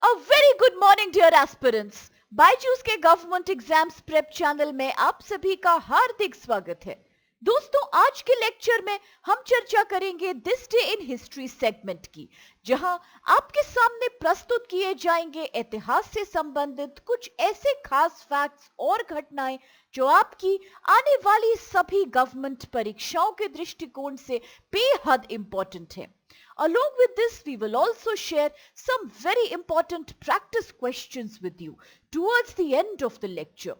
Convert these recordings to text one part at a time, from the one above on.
A very good morning dear aspirants. Byju's के government exams prep channel में आप सभी का हार्दिक स्वागत है। दोस्तों, आज के लेक्चर में हम चर्चा करेंगे this day in history segment की, जहां आपके सामने प्रस्तुत किए जाएंगे इतिहास से संबंधित कुछ ऐसे खास फैक्ट्स और घटनाएं जो आपकी आने वाली सभी गवर्नमेंट परीक्षाओं के दृष्टिकोण से बेहद इंपॉर्टेंट है। Along with this, we will also share some very important practice questions with you towards the end of the lecture.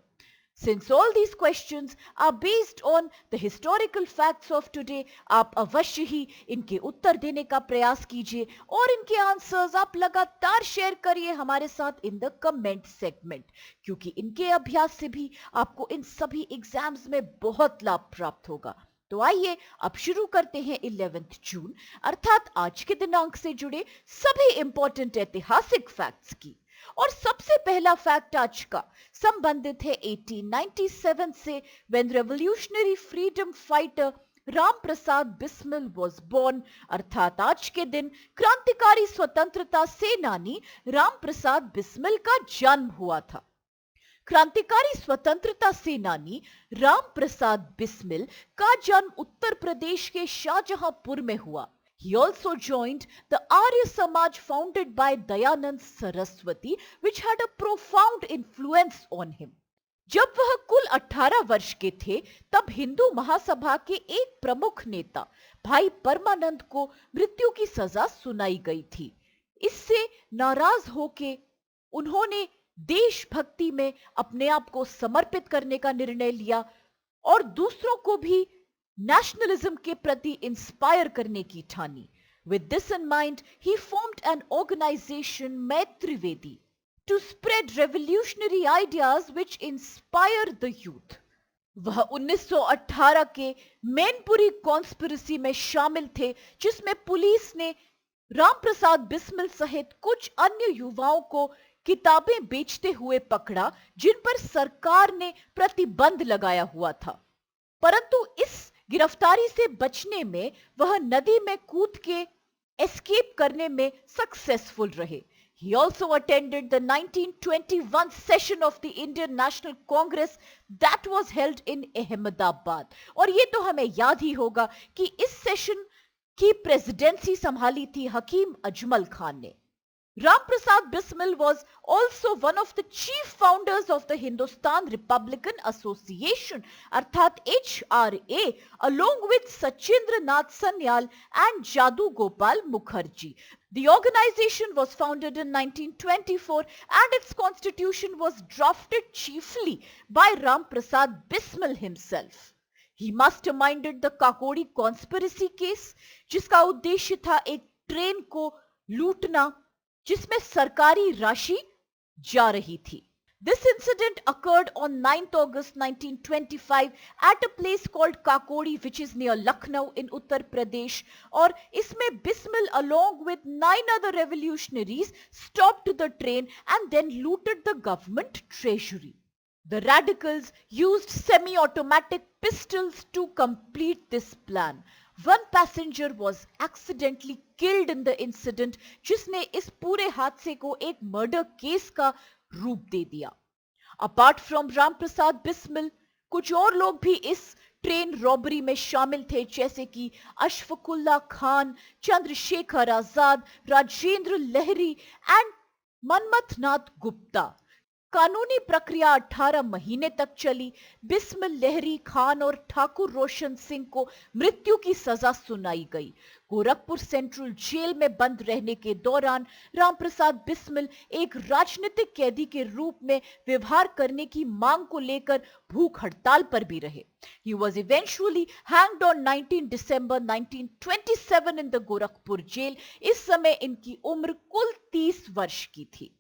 Since all these questions are based on the historical facts of today, आप अवश्य ही इनके उत्तर देने का प्रयास कीजिए और इनके answers आप लगातार शेयर करिए हमारे साथ इन द कमेंट सेगमेंट, क्योंकि इनके अभ्यास से भी आपको इन सभी एग्जाम्स में बहुत लाभ प्राप्त होगा। तो आइए अब शुरू करते हैं 11 जून अर्थात आज के दिनांक से जुड़े सभी इंपॉर्टेंट ऐतिहासिक फैक्ट्स की। और सबसे पहला फैक्ट आज का संबंधित है 1897 से, when revolutionary freedom fighter Ram Prasad Bismil was born, अर्थात आज के दिन क्रांतिकारी स्वतंत्रता सेनानी राम प्रसाद बिस्मिल का जन्म हुआ था। क्रांतिकारी स्वतंत्रता सेनानी राम प्रसाद बिस्मिल का जन्म उत्तर प्रदेश के शाहजहांपुर में हुआ। He also joined the Arya Samaj founded by Dayanand Saraswati, which had a profound influence on him. जब वह कुल 18 वर्ष के थे, तब हिंदू महासभा के एक प्रमुख नेता भाई परमानंद को मृत्यु की सजा सुनाई गई थी। इससे नाराज होके उन्होंने देशभक्ति में अपने आप को समर्पित करने का निर्णय लिया और दूसरों को भी नेशनलिज्म के प्रति इंस्पायर करने की ठानी। With this in mind he formed an organization Maitrivedi to spread revolutionary ideas which inspire the youth. वह 1918 के मैनपुरी कॉन्स्पिरेसी में शामिल थे, जिसमें पुलिस ने राम प्रसाद बिस्मिल सहित कुछ अन्य युवाओं को किताबें बेचते हुए पकड़ा, जिन पर सरकार ने प्रतिबंध लगाया हुआ था। परंतु इस गिरफ्तारी से बचने में वह नदी में कूद के एस्केप करने में सक्सेसफुल रहे। He also attended the 1921 session of the Indian National Congress that was held in Ahmedabad. और ये तो हमें याद ही होगा कि इस सेशन की प्रेसिडेंसी संभाली थी हकीम अजमल खान ने। Ram Prasad Bismil was also one of the chief founders of the Hindustan Republican Association अर्थात HRA, along with Sachindra Nath Sanyal and Jadu Gopal Mukherjee. The organization was founded in 1924 and its constitution was drafted chiefly by Ram Prasad Bismil himself. He masterminded the Kakori conspiracy case, जिसका उद्देश्य था एक train को लूटना जिसमें सरकारी राशि जा रही थी। This incident occurred on 9th August 1925 at a place called Kakori, which is near Lucknow in Uttar Pradesh. और इसमें Bismil along with 9 other revolutionaries stopped the train and then looted the government treasury. The radicals used semi-automatic pistols to complete this plan. One passenger was accidentally killed in the incident, जिसने इस पूरे हादसे को एक murder case का रूप दे दिया। Apart from Ram Prasad Bismil, कुछ और लोग भी इस ट्रेन रॉबरी में शामिल थे, जैसे कि अशफाकुल्ला खान, चंद्रशेखर आजाद, राजेंद्र लहरी एंड मनमथनाथ गुप्ता। कानूनी प्रक्रिया 18 महीने तक चली। बिस्मिल, लहरी, खान और ठाकुर रोशन सिंह को मृत्यु की सजा सुनाई गई। गोरखपुर सेंट्रल जेल में बंद रहने के दौरान राम प्रसाद बिस्मिल एक राजनीतिक कैदी के रूप में व्यवहार करने की मांग को लेकर भूख हड़ताल पर भी रहे। He was eventually hanged on 19 December 1927 in the Gorakhpur जेल। इस समय इनकी उम्र कुल 30 वर्ष की थी।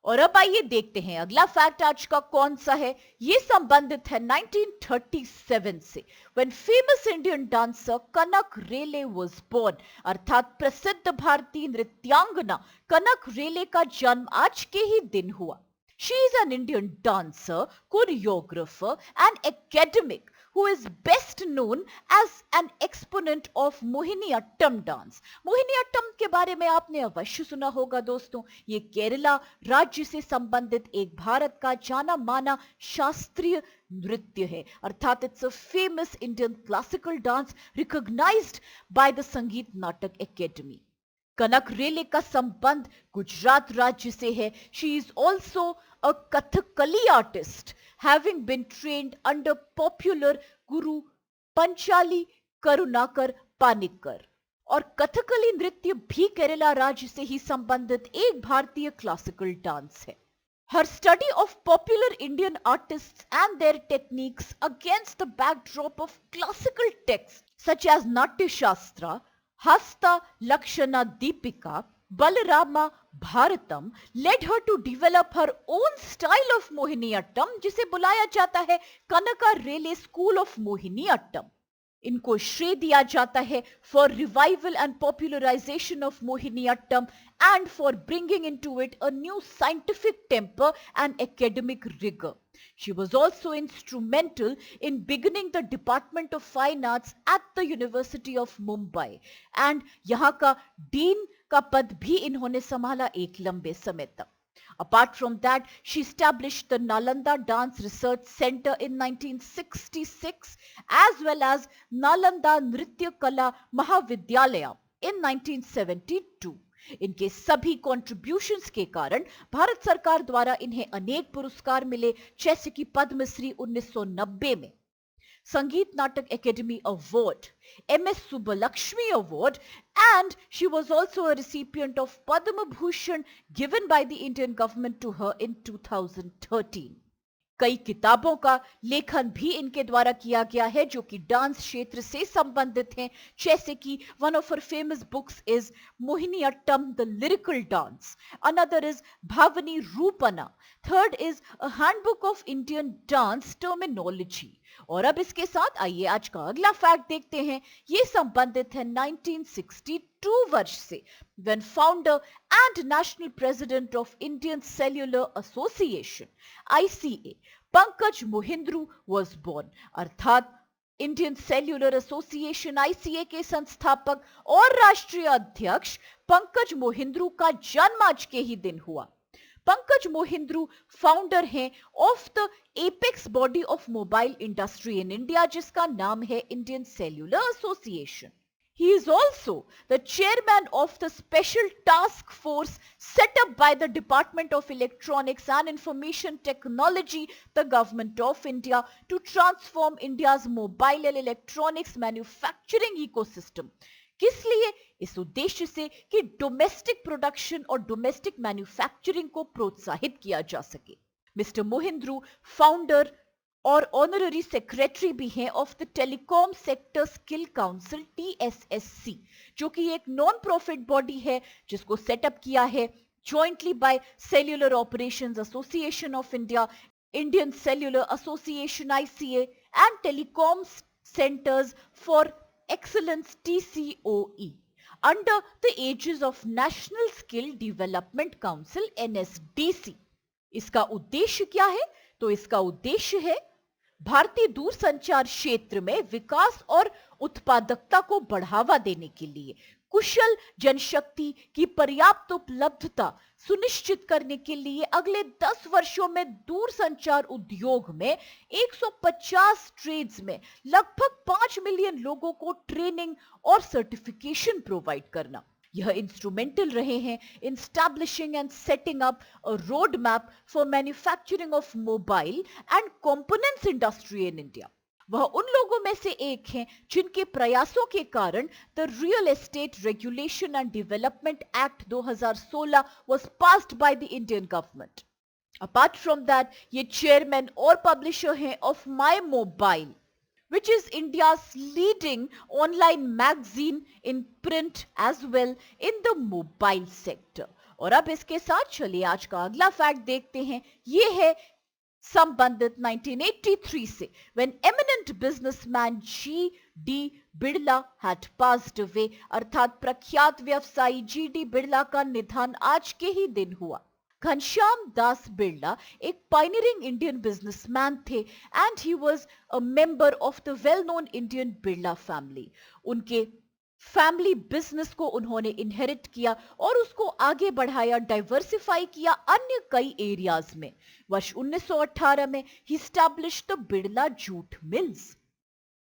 और अब आइए देखते हैं अगला फैक्ट आज का कौन सा है। ये संबंधित है 1937 से, when famous Indian dancer Kanak Rayleigh was born, अर्थात प्रसिद्ध भारतीय नृत्यांगना कनक रेले का जन्म आज के ही दिन हुआ। She is an Indian dancer, choreographer and academic who is best known as an exponent of Mohiniyattam dance. Mohiniyattam के बारे में आपने अवश्य सुना होगा दोस्तों. ये केरला राज्य से संबंधित एक भारत का जाना माना शास्त्रीय नृत्य है. अर्थात it's a famous Indian classical dance recognised by the Sangeet Natak academy. कनक रेले का संबंध गुजरात राज्य से है. She is also a Kathakali artist, having been trained under popular Guru Panchali Karunakar Panikkar. और कथकली नृत्य भी केरला राज्य से ही संबंधित एक भारतीय क्लासिकल डांस है. Her study of popular Indian artists and their techniques against the backdrop of classical texts such as Natya Shastra, Hasta Lakshana Deepika, Balarama Bharatam led her to develop her own style of Mohiniyattam, जिसे बुलाया जाता है कनका रेले school of Mohiniyattam. इनको श्रेय दिया जाता है for revival and popularisation of Mohiniyattam and for bringing into it a new scientific temper and academic rigour. She was also instrumental in beginning the Department of Fine Arts at the University of Mumbai and यहाँ का dean का पद भी इन्होंने संभाला एक लंबे समय तक. Apart from that, she established the Nalanda Dance Research Center in 1966 as well as Nalanda Nritya Kala Mahavidyalaya in 1972. इनके सभी कॉन्ट्रीब्यूशंस के कारण भारत सरकार द्वारा इन्हें अनेक पुरस्कार मिले, जैसे कि पद्मश्री 1990 में, संगीत Natak academy award, MS Subbulakshmi Award, and she was also a recipient of Padma Bhushan given by the Indian government to her in 2013. कई किताबों का लेखन भी इनके द्वारा किया गया है जो कि डांस क्षेत्र से संबंधित हैं, जैसे कि one of her famous books is Mohiniattam the lyrical dance, another is Bhava Niroopana, third is a handbook of Indian dance terminology. और अब इसके साथ आइए आज का अगला फैक्ट देखते हैं. ये संबंधित है 1962 वर्ष से, when founder and national president of Indian Cellular Association ICA Pankaj Mohindru was born. अर्थात इंडियन सेल्यूलर एसोसिएशन ICA के संस्थापक और राष्ट्रीय अध्यक्ष पंकज मोहिंद्रू का जन्म आज के ही दिन हुआ. पंकज मोहिंद्रू फाउंडर हैं of the apex body of mobile industry in India, जिसका नाम है Indian cellular association. He is also the chairman of the special task force set up by the Department of Electronics and Information Technology, the Government of India, to transform India's mobile and electronics manufacturing ecosystem. किस लिए? इस उद्देश्य से कि domestic production और domestic manufacturing को प्रोत्साहित किया जा सके. मिस्टर मोहिंद्रू फाउंडर और ऑनररी सेक्रेटरी भी हैं of the telecom sector skill council TSSC, जो कि एक नॉन प्रॉफिट बॉडी है जिसको सेटअप किया है jointly by cellular operations association of India, Indian cellular association ICA and telecom centres for excellence TCOE under the aegis of national skill development council NSDC. इसका उद्देश्य क्या है? तो इसका उद्देश्य है भारतीय दूरसंचार क्षेत्र में विकास और उत्पादकता को बढ़ावा देने के लिए कुशल जनशक्ति की पर्याप्त उपलब्धता सुनिश्चित करने के लिए अगले 10 वर्षों में दूरसंचार उद्योग में 150 ट्रेड्स में लगभग 5 मिलियन लोगों को ट्रेनिंग और सर्टिफिकेशन प्रोवाइड करना. यह इंस्ट्रूमेंटल रहे हैं in establishing and setting up a road map for manufacturing of mobile and components industry in India. वह उन लोगों में से एक हैं जिनके प्रयासों के कारण the real estate regulation and development act 2016 was passed by the Indian government. Apart from that, ये चेयरमैन और पब्लिशर हैं of my mobile, which is India's leading online magazine in print as well in the mobile sector. और अब इसके साथ चलिए आज का अगला फैक्ट देखते हैं. ये है संबंधित 1983 से, when eminent businessman G.D. Birla had passed away. अर्थात प्रख्यात व्यवसायी G.D. बिड़ला का निधन आज के ही दिन हुआ. घनश्याम दास बिरला एक पायनियरिंग इंडियन बिजनेसमैन थे and he was a member of the well known Indian Birla family. उनके फैमिली बिजनेस को उन्होंने इनहेरिट किया और उसको आगे बढ़ाया, डाइवर्सिफाई किया अन्य कई एरियाज में। वर्ष 1918 में ही established the Birla jute mills.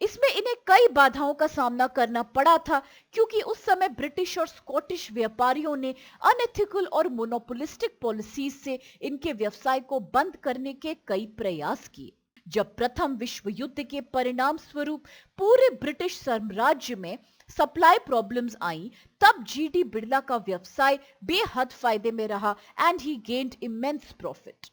इसमें इन्हें कई बाधाओं का सामना करना पड़ा था क्योंकि उस समय ब्रिटिश और स्कॉटिश व्यापारियों ने अनएथिकल और मोनोपोलिस्टिक पॉलिसीज से इनके व्यवसाय को बंद करने के कई प्रयास किए। जब प्रथम विश्व युद्ध के परिणाम स्वरूप पूरे ब्रिटिश साम्राज्य में सप्लाई प्रॉब्लम्स आई, तब जीडी बिरला का व्यवसाय बेहद फायदे में रहा and he gained immense profit.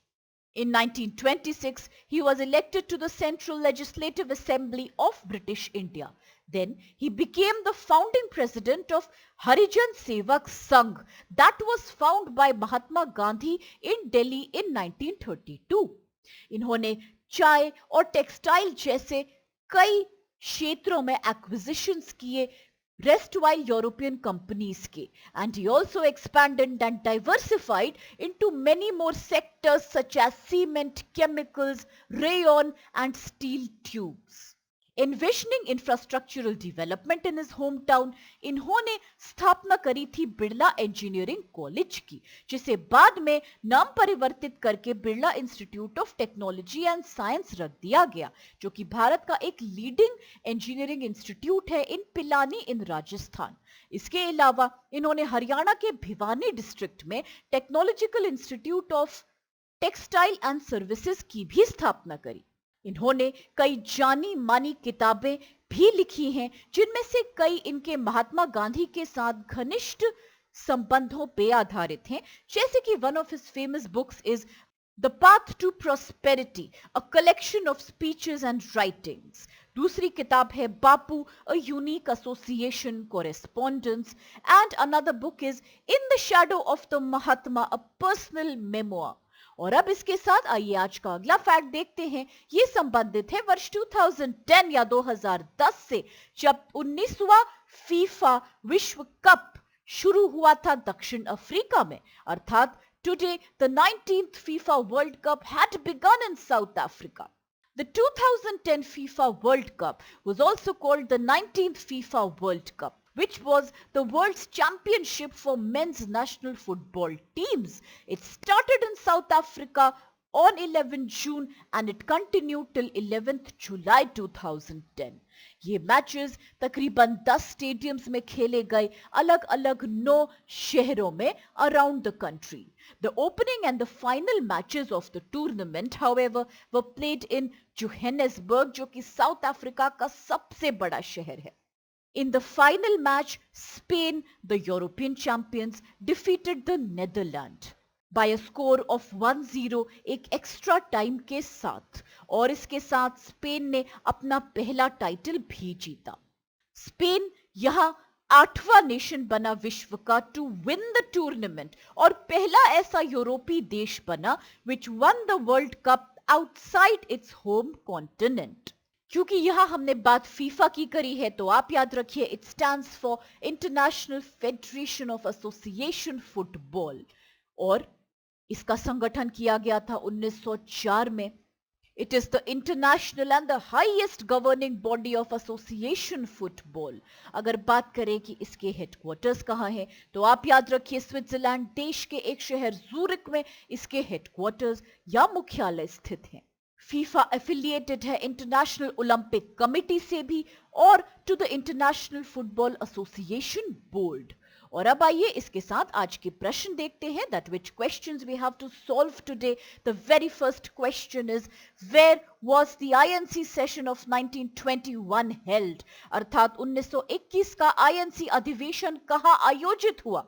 In 1926, he was elected to the Central Legislative Assembly of British India. Then he became the founding president of Harijan Sevak Sangh that was founded by Mahatma Gandhi in Delhi in 1932. इन्होंने चाय और textile जैसे कई क्षेत्रों में acquisitions किए rest-while European companies के, and he also expanded and diversified into many more sectors such as cement, chemicals, rayon and steel tubes. Envisioning infrastructural development in his hometown, इन्होंने स्थापना करी थी बिरला इंजीनियरिंग कॉलेज की, जिसे बाद में नाम परिवर्तित करके Birla institute of technology and science रख दिया गया, जो कि भारत का एक लीडिंग इंजीनियरिंग इंस्टीट्यूट है इन पिलानी इन राजस्थान। इसके अलावा इन्होंने हरियाणा के भिवानी डिस्ट्रिक्ट में technological institute of textile and services की भी स्थापना करी। इन्होंने कई जानी मानी किताबें भी लिखी हैं, जिनमें से कई इनके महात्मा गांधी के साथ घनिष्ठ संबंधों पे आधारित हैं, जैसे कि one of his famous books is the path to prosperity, a collection of speeches and writings. दूसरी किताब है Bapu, a unique association correspondence, and another book is in the shadow of the Mahatma, a personal memoir. और अब इसके साथ आइए आज का अगला फैक्ट देखते हैं। ये संबंधित है वर्ष 2010 या 2010 से, जब 19वां फीफा विश्व कप शुरू हुआ था दक्षिण अफ्रीका में। अर्थात today the 19th FIFA World Cup had begun in South Africa. The 2010 FIFA World Cup was also called the 19th FIFA World Cup, which was the world's championship for men's national football teams. It started in South Africa on 11 June and it continued till 11th July 2010. ये matches तकरीबन 10 stadiums में खेले गए, अलग अलग 9 शहरों में around the country. The opening and the final matches of the tournament, however, were played in Johannesburg, जो कि साउथ अफ्रीका का सबसे बड़ा शहर है। In the final match, Spain, the European champions, defeated the Netherlands by a score of 1-0 एक extra time के साथ, और इसके साथ स्पेन ने अपना पहला टाइटल भी जीता। स्पेन यहां 8वां नेशन बना विश्व का टू विन द टूर्नामेंट और पहला ऐसा यूरोपीय देश बना which one the world cup outside its home continent. क्योंकि यहां हमने बात फीफा की करी है, तो आप याद रखिए it stands for international federation of association football, और इसका संगठन किया गया था 1904 में। It is the international and the highest governing body of association football. अगर बात करें कि इसके हेडक्वार्टर्स कहाँ हैं, तो आप याद रखिए स्विट्जरलैंड देश के एक शहर ज़ूरिक में इसके हेडक्वार्टर्स या मुख्यालय स्थित हैं। फीफा एफिलिएटेड है इंटरनेशनल ओलंपिक कमेटी से भी और to the international football association board. और अब आइए इसके साथ आज के प्रश्न देखते हैं, that which questions we have to solve today. The very first question is, where was the INC session of 1921 held? अर्थात 1921 का INC अधिवेशन कहाँ आयोजित हुआ?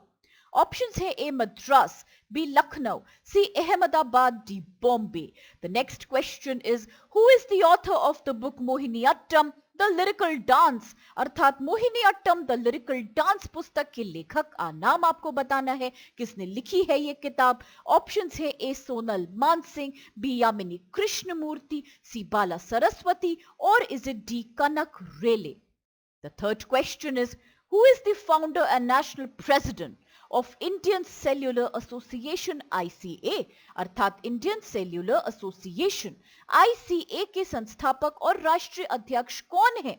Options है A Madras, B Lucknow, C Ahmedabad, D Bombay. The next question is, who is the author of the book Mohiniyattam the lyrical dance? अर्थात Mohiniyattam the lyrical dance पुस्तक के लेखक का नाम आपको बताना है, किसने लिखी है ये किताब। ऑप्शंस है ए सोनल मानसिंह, बी यामिनी कृष्णमूर्ति, सी बाला सरस्वती, और is it D Kanak Rayleigh. The third question is, who is the founder and national president of Indian cellular association ICA अर्थात इंडियन सेल्यूलर एसोसिएशन ICA के संस्थापक और राष्ट्रीय अध्यक्ष कौन है?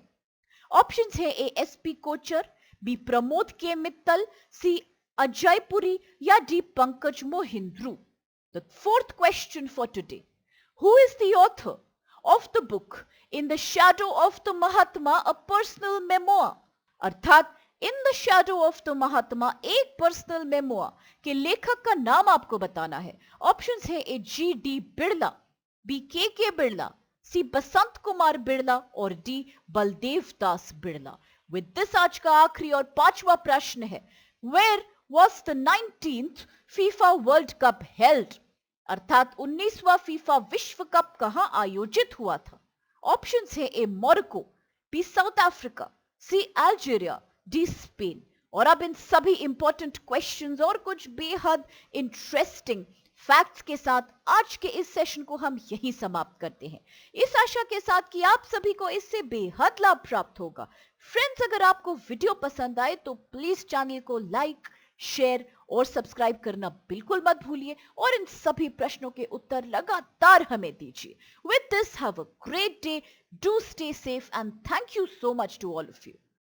ऑप्शंस है A SP Kochar, B Pramod K Mittal, C Ajay Puri या D Pankaj Mohindroo. The fourth question for today. Who is the author of the book In the Shadow of the Mahatma, a personal memoir? अर्थात In the Shadow of the Mahatma एक personal मेमोआ के लेखक का नाम आपको बताना है. ऑप्शंस है ए GD बिड़ला, बी के बिड़ला, सी बसंत कुमार बिड़ला और D Baldev Das Birla. With this आज का आखिरी और पांचवा प्रश्न है, where was the 19th FIFA World Cup held? अर्थात 19वां फीफा विश्व कप कहां आयोजित हुआ था? ऑप्शंस है ए मोरक्को, बी साउथ अफ्रीका, सी अल्जीरिया, डी स्पेन. और अब इन सभी इंपॉर्टेंट क्वेश्चंस और कुछ बेहद इंटरेस्टिंग फैक्ट्स के साथ आज के इस सेशन को हम यहीं समाप्त करते हैं, इस आशा के साथ कि आप सभी को इससे बेहद लाभ प्राप्त होगा. फ्रेंड्स, अगर आपको वीडियो पसंद आए तो प्लीज चैनल को लाइक, शेयर और सब्सक्राइब करना बिल्कुल मत भूलिए और इन सभी प्रश्नों के उत्तर लगातार हमें दीजिए. With this, have a great day, do stay safe and thank you so much to all of you.